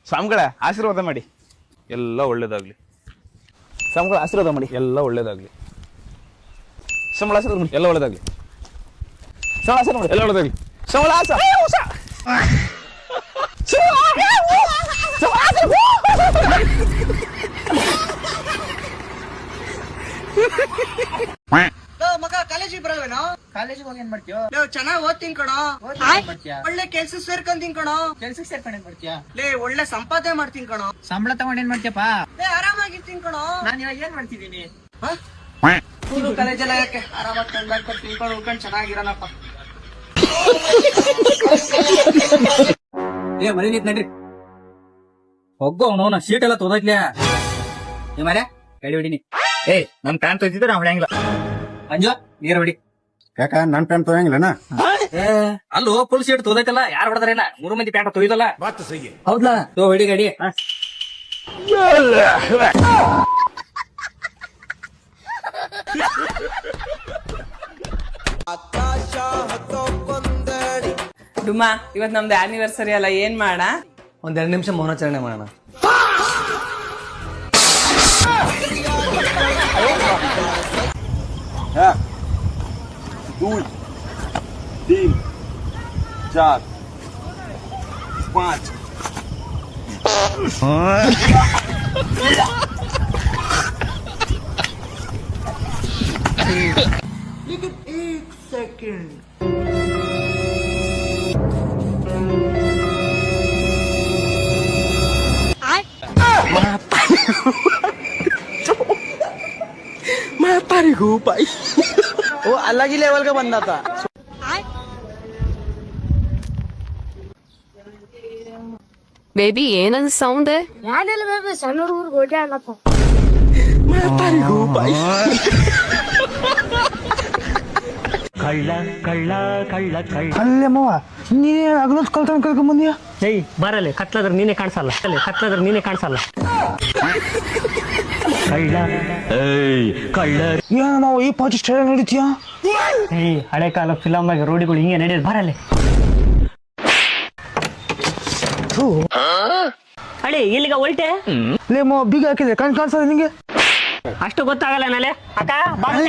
ಸ್ವಾಮಿಗಳೇ ಆಶೀರ್ವಾದ ಮಾಡಿ, ಎಲ್ಲ ಒಳ್ಳೇದಾಗ್ಲಿ. ಸ್ವಾಮಿಗಳ ಆಶೀರ್ವಾದ ಮಾಡಿ, ಎಲ್ಲ ಒಳ್ಳೇದಾಗ್ಲಿ. ಸಂಬಳ ಆಶೀರ್ವಾದ ಮಾಡಿ, ಎಲ್ಲ ಒಳ್ಳೇದಾಗ್ಲಿ. ಸಂಬಳ ಆಶೀರ್ವಾದ ಮಾಡಿ, ಎಲ್ಲ ಒಳ್ಳೇದಾಗ್ಲಿ. ಸಂಬಳ ಮಗ ಕಾಲೇಜಿಗೆ ಬರಲ್ವೇನೋ? ಕಾಲೇಜಿಗೆ ಹೋಗಿ ಏನ್ ಮಾಡ್ತೀಯೋ? ಚೆನ್ನಾಗಿ ಓದ್ತೀನಿ ಕಣೋ. ಒಳ್ಳೆ ಕೆಲ್ಸ ಸೇರ್ಕೊಂತೀನಿ ಕಣೋ. ಕೆಲ್ಸಕ್ಕೆ ಸೇರ್ಕೊಂಡ್ ಏನ್ ಮಾಡ್ತೀಯಾ? ಲೇ ಒಳ್ಳೆ ಸಂಪಾದನೆ ಮಾಡ್ತೀನಿ ಕಣೋ. ಸಂಬಳ ತಗೊಂಡ್ ಏನ್ ಮಾಡ್ತೀಯಪ್ಪ? ಲೇ ಆರಾಮಾಗಿರ್ತೀನಿ ಕಣೋ. ನಾನು ಇವಾಗ ಏನ್ ಮಾಡ್ತಿದ್ದೀನಿ? ಸ್ಕೂಲು ಕಾಲೇಜೆಲ್ಲ ಯಾಕೆ? ಆರಾಮಾಗಿ ತಂದಾಡ್ಕೊಂಡು ತಿನ್ಕೊಂಡು ಉಳ್ಕೊಂಡು ಚೆನ್ನಾಗಿರೋಣಪ್ಪ. ಏ ಮರಿ ನಿಂತ್ ನಡ್ರಿ ಹೋಗೋ ಅವನ ಶೀಟ್ ಎಲ್ಲ ತೋದೈತ್ಲೆ ಏ ಮರ ಕಡಿ ಹೊಡಿನಿ. ಏ ನಮ್ ಪ್ಯಾಂಟ್ ತೊಯ್ತಿದ್ರೆ ನಾವ್ ಹೊಡ್ಯಂಗಿಲ್ಲ. ಅಂಜು ನೀರ್ ಹೊಡಿ. ಯಾಕ ನನ್ ಪ್ಯಾಂಟ್ ತೊಗೊಂಗಿಲ್ಲನ? ಅಲ್ಲೋ ಫುಲ್ ಶೀಟ್ ತೋದೈತಲ್ಲ, ಯಾರು ಹೊಡೆದ್ರಿಲ್ಲ? 3 ಮಂದಿ ಪ್ಯಾಂಟ್ ತೊಯ್ದಲ್ಲ. ಹೌದಾ? ತೋ ಹೊಡಿ ಗಡಿ. ಡುಮಾ, ಇವತ್ ನಮ್ದು ಆನಿವರ್ಸರಿ ಅಲ್ಲ, ಏನ್ ಮಾಡ? ಒಂದ್ 2 ನಿಮಿಷ ಮೌನಾಚರಣೆ ಮಾಡೋಣ. दूध 3 4 5 लेकिन 1 सेकंड मैं तारी को भाई वो अलग ही लेवल का बंदा था. ಬೇಬಿ ಏನನ್ ಸೌಂಡ್? ಯಾನೆಲ್ಲ ಬೇಬಿ ಸಣ್ಣ ಹುಡುಗರು ಗೋಟೆ ಅನ್ನಪ್ಪ. मैं तारी को भाई ಅಲ್ಲೇಮ್ಮವ ನೀ ಅಗಲತ್ ಕಲ್ತಾನ ಕರ್ಕೊಂಡ್ ಬಂದಿಯ? ಏಯ್ ಬರಲ್ಲ, ಕತ್ಲಾದ್ರ ನೀನೇ ಕಾಣಿಸಲ್ಲ. ಕತ್ಲಾದ್ರ ನೀನೇ ಕಾಣಿಸಲ್ಲ. ಏನ ನಾವು ಈ ಪಾಚಿ ಸ್ಟೈಲ್ ನಡೀತೀಯ? ಏಯ್ ಹಳೆ ಕಾಲ ಫಿಲಮ್ ಆಗಿ ರೋಡಿಗಳು ಹಿಂಗೆ ನಡೆಯೋದು ಬರಲ್ಲ. ಹಳೆ ಇಲ್ಲಿಗ ಹೊಲ್ಟೆ ಲೇಮೋ ಬೀಗ ಹಾಕಿದೆ ಕಣ್ ಕಾಣಿಸೋದು ನಿಂಗೆ? ಅಷ್ಟು ಗೊತ್ತಾಗಲ್ಲ ನಾಳೆ ಅಕ್ಕ ಬರಲ್ಲ.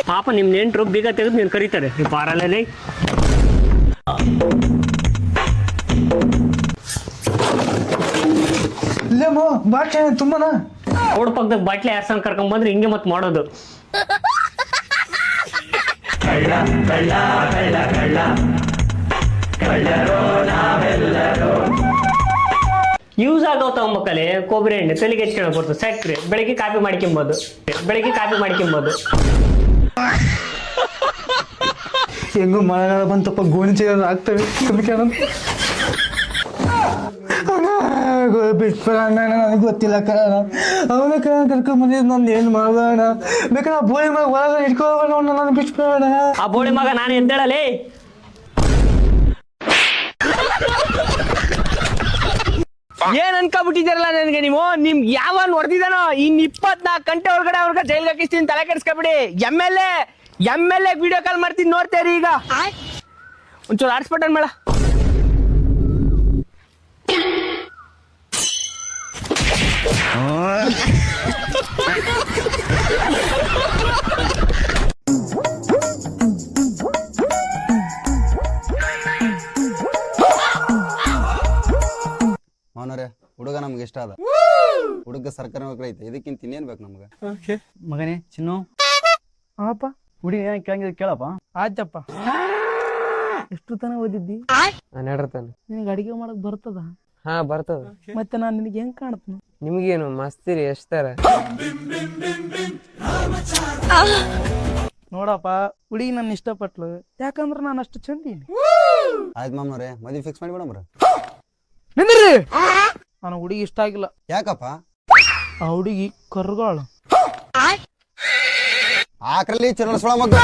ಪಾಪ ನಿಮ್ ನೆಂಟ್ರು ಬೀಗ ತೆಗೆದು ನೀನು ಕರೀತಾರೆ, ನೀವು ಬಾರಲ್ಲೇ. ಲೇಮೋ ಬಾಟ್ಲಿ ತುಂಬನಾ? ರೋಡ್ ಪಕ್ಕದಾಗ ಬಾಟ್ಲಿ ಯಾರ್ಸಂಗ್ ಕರ್ಕೊಂಡ್ ಬಂದ್ರೆ ಹಿಂಗೆ ಮತ್ ಮಾಡೋದು. ಯೂಸ್ ಆಗೋ ಮಕ್ಕಳೇ ಕೊಬ್ಬರಿ ಎಣ್ಣೆ ತಲೆಗೆ ಹೆಚ್ಚಿಕೊಳ್ಳ ಬರ್ತದೆ. ಸಕ್ರೆ ಬೆಳಿಗ್ಗೆ ಕಾಫಿ ಮಾಡ್ಕೊಂಬೋದು. ಹೆಂಗು ಮಳೆಗಾಲ ಬಂತಪ್ಪ, ಗೋಣಿ ಚೀಲ ಆಗ್ತವೆ ಬಿಟ್ಬಿಡ. ನನಗೆ ಗೊತ್ತಿಲ್ಲ ಕಣ, ಅವನ ಕರ್ಕೊಂಡ್ ಬಂದಿದ್ ನಂದು ಏನ್ ಮಾಡೋಣ? ಬೇಕಾದ್ರೆ ಬೋಳಿ ಮಗ ಒಳಗ ಇಟ್ಕೊಳ್ಳೋಣ, ನಾನು ಬಿಟ್ಬಿಡೋಣ. ಆ ಬೋಳಿ ಮಗ ನಾನು ಎದ್ದೇಳಲೇ. ಏನ್ ಅನ್ಕೊಬಿಟ್ಟಿದಾರಲ್ಲ ನನ್ಗೆ ನೀವು? ನಿಮ್ಗೆ ಯಾವನ್ ಹೊಡೆದಿದಾನೋ ಇನ್ 24 ಗಂಟೆ ಒಳಗಡೆ ಅವ್ರಿಗೆ ಜೈಲ್ಗೆ ಹಾಕಿಸ್ತೀನಿ, ತಲೆ ಕೆಡಿಸ್ಕೊಬಿಡಿ. M L A video call ಮಾಡ್ತೀನಿ, ನೋಡ್ತೇರಿ. ಈಗ ಒಂಚೂರು ಆಡ್ಸ್ಬಿಟ್ಟನ್ ಮೇಳ. ಮಾವನವ್ರೆ, ಹುಡುಗ ನಮ್ಗೆ ಇಷ್ಟ ಅದ. ಹುಡುಗ ಸರ್ಕಾರಿ ನೌಕರಿ ಐತೆ, ಇದಕ್ಕಿಂತ ಇನ್ನೇನ್ ಬೇಕು ನಮ್ಗೆ? ಮಗನೇ ಚಿನ್ನು, ಅಪ್ಪ ಹುಡುಗಿ ಏನ್ ಕೇಳಂಗಿದ್ರೆ ಕೇಳಪ್ಪ. ಆಯ್ತಪ್ಪ. ಎಷ್ಟು ತನ ಓದಿದ್ದಿ? 12 ತನ. ನಿನಗೆ ಅಡಿಗೆ ಮಾಡಕ್ ಬರ್ತದ? ಹಾ ಬರ್ತದ. ಮತ್ತೆ ನಾನ್ ನಿನಗೆ ಹೆಂಗ್ ಕಾಣತ್ನ? ನಿಮ್ಗೇನು ಮಸ್ತಿರಿ ಎಷ್ಟಾರ? ನೋಡಪ್ಪ, ಹುಡುಗಿ ನನ್ನ ಇಷ್ಟಪಟ್ಲು, ಯಾಕಂದ್ರ ನಾನು ಅಷ್ಟು ಚಂದೀನಿ. ಆಯ್ತು ಮಾವನವ್ರೆ, ಮದ್ವೆ ಫಿಕ್ಸ್ ಮಾಡಿ ಬಿಡಮ್ರ. ನಿಂದ್ರಿ, ನಾನು ಹುಡುಗಿ ಇಷ್ಟ ಆಗಿಲ್ಲ. ಯಾಕಪ್ಪ? ಆ ಹುಡುಗಿ ಕರ್ಗಾಳು. ಆಕ್ರಲ್ಲಿ ಚರಣ ಸುಳ ಮಗ.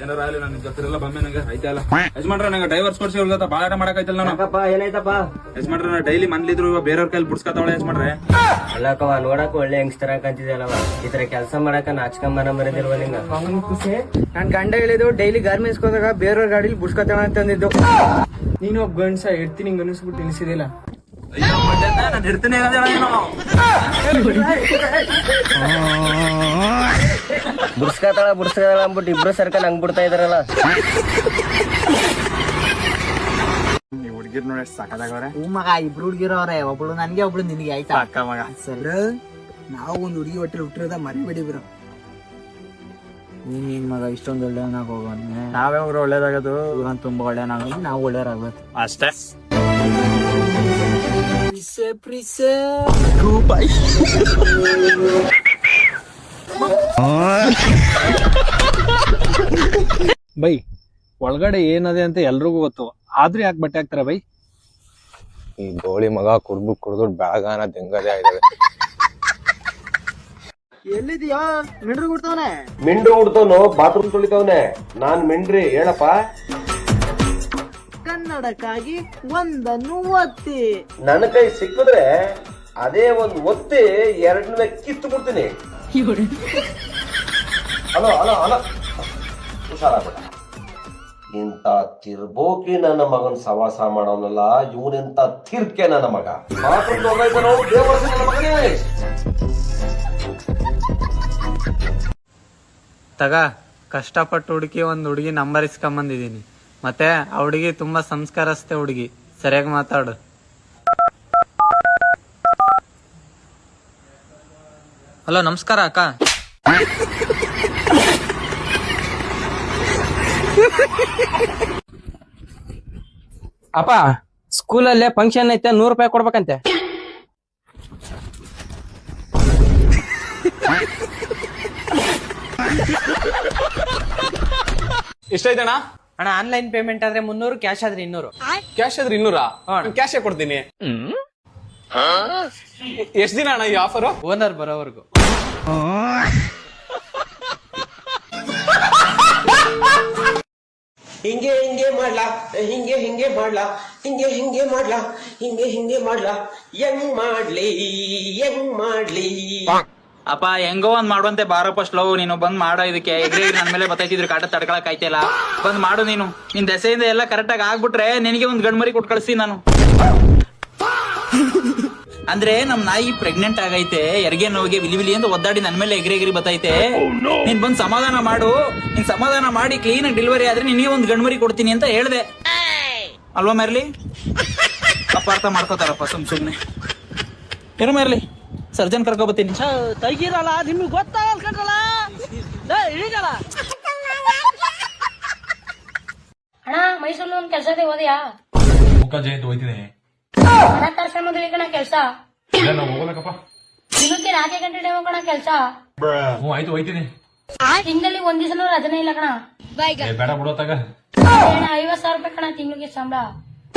ಏನಾರ ಆಗಲಿ ನನಗೆ ಗೊತ್ತಿರಲ್ಲ ಬಮ್ಮೆ ನಂಗೆ ಐತೆ ಅಲ್ಲ ಯಜಮಾನ್ರ ನಂಗೆ ಡೈವರ್ಸ್ ಕೊಡ್ಸಿ ಹೋಗ್ತಾ ಬಾಳ ಆಟ ಮಾಡಕೈತಲ್ಲ ನಾನು ಏನಾಯ್ತಪ್ಪ? ಯಜಮಾನ್ರ ಡೈಲಿ ಮನ್ಲಿದ್ರು ಬೇರೆಯವ್ರ ಕೈಲಿ ಬಿಡ್ಸ್ಕೊತಾವಳೆ ಯಜಮಾನ್ರೆ. ಅಲ್ಲಕ್ಕವ ನೋಡಕ್ ಒಳ್ಳೆ ಯಂಗ್ಸ್ಟರ್ ಕಾಂತಿದ್ಯಲ್ಲವ, ಈ ತರ ಕೆಲಸ ಮಾಡಕ ನಾಚ್ಕೊಂಬನ ಮರದಿಲ್ವ ನಿಂಗ? ನನ್ ಗಂಡ ಹೇಳಿದ್ರು ಡೈಲಿ ಗಾರ್ಮೆಂಟ್ಸ್ ಹೋದಾಗ ಬೇರೆಯವ್ರ ಗಾಡಿಲಿ ಬುಡ್ಸ್ಕೊತಾಳ ಅಂತಂದಿದ್ದು. ನೀನು ಒಬ್ಬ ಗಂಡ್ಸ ಇರ್ತೀನಿ ಹಿಂಗ ಅನಿಸ್ಬಿಟ್ಟು ನಿಲ್ಸಿದಿಲ್ಲ. ನಾನು ಇರ್ತೀನಿ ಬುಡ್ಸ್ಕತಾಳ ಅಂದ್ಬಿಟ್ಟು ಇಬ್ರು ಸರ್ಕಲ್ ಹಂಗ್ ಬಿಡ್ತಾ ಇದಾರಲ್ಲ. ಹುಡುಗಿರ್ ನೋಡಿ ಸಾಕಾಗವ್ರೆ. ಮಗ ಇಬ್ರು ಹುಡುಗಿರೋರೆ, ಒಬ್ಳು ನನ್ಗೆ ಒಬ್ಳು ನಿನಗೆ ಆಯ್ತಾ? ಅಕ್ಕ ಮಗ ಸರ್ ನಾವು ಒಂದ್ ಹುಡುಗಿ ಹೊಟ್ಟೆಲಿ ಹುಟ್ಟಿರೋದ ಮರಿಬೇಡಿ ಬ್ರೋ. ನೀನ್ ಮಗ ಇಷ್ಟೊಂದು ಒಳ್ಳೆಯವನಾಗ ಹೋಗೋನೆ, ನಾವೇ ಒಳ್ಳೇದಾಗದು. ಇವನ್ ತುಂಬಾ ಒಳ್ಳೆಯವನಾಗ ನಾವು ಒಳ್ಳೆಯವರಾಗ್ಬೇಕು ಅಷ್ಟೇ. ಬೈ ಒಳಗಡೆ ಏನದೆ ಅಂತ ಎಲ್ರಿಗೂ ಗೊತ್ತು, ಆದ್ರೂ ಯಾಕೆ ಬಟ್ಟೆ ಹಾಕ್ತಾರ ಬೈ? ಈ ಗೋಳಿ ಮಗ ಕುಡ್ದು ಬೆಳಗಾನ ದಿಂಗದೇ ಆಗಿದ್ದಾವೆ. ಎಲ್ಲಿದ್ಯಾ? ಮಿಂಡ್ರು ಕೊಡ್ತಾವನೆ. ಮಿಂಡ್ರು ಉಡ್ತವನು ಬಾತ್ರೂಮ್ ತೊಳಿತವನೆ. ನಾನ್ ಮಿಂಡ್ರಿ ಹೇಳಪ್ಪ. ಕನ್ನಡಕ್ಕಾಗಿ ಒಂದನ್ನು ಒತ್ತಿ. ನನ್ನ ಕೈ ಸಿಕ್ಕಿದ್ರೆ ಅದೇ ಒಂದ್ ಒತ್ತಿ ಎರಡನೇ ಕಿತ್ತು ಬಿಡ್ತೀನಿ. ಹಲೋ ಹಲೋ ಹಲೋ, ಹುಷಾರಾಗ್ಬೇಡ. ಇಂತ ತಿರ್ಬೋಕಿ ನನ್ನ ಮಗನ್ ಸವಾಸ ಮಾಡೋನಲ್ಲ, ಇವನೆಂತ ತಿರ್ಕೆ ನನ್ನ ಮಗ. ತಗ ಕಷ್ಟಪಟ್ಟು ಹುಡುಗಿ ಒಂದ್ ಹುಡುಗಿ ನಂಬರ್ ಇಸ್ಕೊಂಬಂದಿದೀನಿ. ಮತ್ತೆ ಆ ಹುಡುಗಿ ತುಂಬಾ ಸಂಸ್ಕಾರಸ್ತೆ ಹುಡುಗಿ, ಸರಿಯಾಗಿ ಮಾತಾಡು. ಹಲೋ ನಮಸ್ಕಾರ ಅಕ್ಕ. ಅಪ್ಪ ಸ್ಕೂಲಲ್ಲೇ ಫಂಕ್ಷನ್ ಐತೆ, 100 ರೂಪಾಯಿ ಕೊಡ್ಬೇಕಂತೆ. ಎಷ್ಟೈತಣ್ಣ? ಅಣ್ಣ ಆನ್ಲೈನ್ ಪೇಮೆಂಟ್ ಆದ್ರೆ 300, ಕ್ಯಾಶ್ ಆದ್ರೆ 200. ಕ್ಯಾಶ್ ಆದ್ರೆ 200? ಕ್ಯಾಶೇ ಕೊಡ್ತೀನಿ. ಎಷ್ಟ್ ದಿನ ಅಣ್ಣ ಈ ಆಫರು? ಓನರ್ ಬರೋವರೆಗೂ. ಹಿಂಗೆ ಮಾಡ್ಲಾ, ಹಿಂಗೆ ಮಾಡ್ಲಾ, ಹಿಂಗೆ ಮಾಡ್ಲಾ, ಹಿಂಗೆ ಮಾಡ್ಲಾ, ಹೆಂಗ್ ಮಾಡ್ಲಿ. ಅಪ್ಪ ಹೆಂಗೋ ಒಂದ್ ಮಾಡುವಂತೆ ಬಾರಪ್ಪ ಸ್ಲೋ. ನೀನು ಬಂದ್ ಮಾಡೋ, ಇದಕ್ಕೆ ಎಗ್ರಿ ನನ್ ಮೇಲೆ ಬತ್ತೈತಿದ್ರು ಕಾಟ ತಡ್ಕೊಳಕ್ ಆಯ್ತಿಲ್ಲ. ಬಂದ್ ಮಾಡು ನೀನು. ನಿನ್ ದೆಸೆಯಿಂದ ಎಲ್ಲ ಕರೆಕ್ಟ್ ಆಗಿ ಆಗ್ಬಿಟ್ರೆ ನಿನಗೆ ಒಂದ್ ಗಂಡ್ಮರಿ ಕೊಟ್ಟು ಕಳಿಸ್ತೀನಿ ನಾನು. ಅಂದ್ರೆ ನಮ್ ನಾಯಿ ಪ್ರೆಗ್ನೆಂಟ್ ಆಗೈತೆ, ಎರ್ಗೆ ನೋವಿಗೆ ವಿಲಿ ಅಂತ ಒದ್ದಾಡಿ ನನ್ ಮೇಲೆ ಎಗ್ರಿ ಬತ್ತೈತೆ. ನೀನ್ ಬಂದ್ ಸಮಾಧಾನ ಮಾಡು. ನೀನ್ ಸಮಾಧಾನ ಮಾಡಿ ಕ್ಲೀನ್ ಆಗಿ ಡೆಲಿವರಿ ಆದ್ರೆ ನಿನಗೆ ಒಂದ್ ಗಂಡ್ಮರಿ ಕೊಡ್ತೀನಿ ಅಂತ ಹೇಳ್ದೆ ಅಲ್ವಾ ಮೇರ್ಲಿ? ಅಪಾರ್ಥ ಮಾಡ್ಕೋತಾರಪ್ಪ ಸುಮ್ನೆ. ಏನು ಮೇರ್ಲಿ, ಸರ್ಜನ್ ಕರ್ಕೊ ಬತ್ತೀನಿ. ತೆಗಿರಲ್ಲ, ನಿಮ್ಗೆ ಗೊತ್ತಾಗಲ್ಲ ಕಣ್ರಲ್ಲ. ಅಣ್ಣ ಮೈಸೂರಲ್ಲಿ ಒಂದ್ ಕೆಲಸ ಇದೆ, ಹೋದ್ಯಾ? ಮುಖ ಜಯಂತಿ ಹೋಯ್ತೀನಿ. ಹಣ ತರ್ಸಂಬಂದ್ರೆ ಕಣ ಕೆಲ್ಸ. ಹೋಗ್ಬೇಕಪ್ಪ. ದಿನಕ್ಕೆ 4 ಗಂಟೆ ಟೈಮ್ ಕಣ ಕೆಲ್ಸ. ಆಯ್ತು ಹೋಯ್ತೀನಿ. ತಿಂಗಳಲ್ಲಿ ಒಂದ್ ದಿವಸ ರಜನೆ ಇಲ್ಲ ಕಣ. ಬೇಡ ಬಿಡೋತಾಗ. 50,000 ರೂಪಾಯಿ ಕಣ ತಿಂಗಳಿಗೆ ಸಂಬಳ.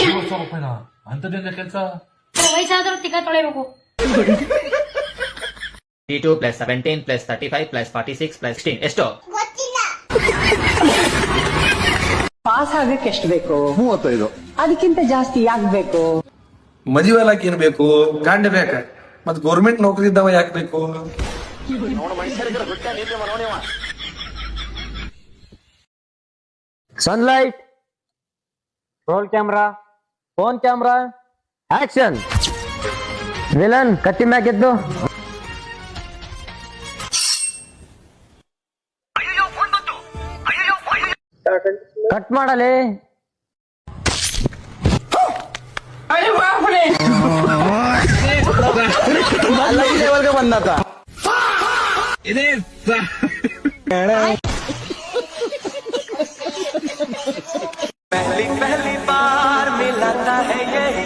50,000 ರೂಪಾಯಿನಾ? ಅಂತದೇನ ಕೆಲ್ಸ? ವಯಸ್ಸಾದ್ರೂ ತಿಕ್ಕ ತೊಳಿಬೇಕು. 32 + 17 + 35 + 46 + 16 ಎಷ್ಟು? ಪಾಸ್ ಆಗಕ್ಕೆ ಎಷ್ಟು ಬೇಕು? 35. ಅದಕ್ಕಿಂತ ಜಾಸ್ತಿ ಯಾಕೆ ಬೇಕು? ಮದುವೆ ಎಲ್ಲಕ್ಕೆ ಏನ್ ಬೇಕು? ಗಂಡ ಬೇಕ. ಮತ್ ಗೌರ್ಮೆಂಟ್ ನೌಕರಿ ಇದ್ದಾವ ಯಾಕೆ ಬೇಕು? Sunlight, roll camera, phone camera, action. Villain ಕತ್ತಿ ಮ್ಯಾಗೆದ್ದು ಕಟ್ ಮಾಡಲಿ. ಬಂದಾತ पहली बार मिला था है यही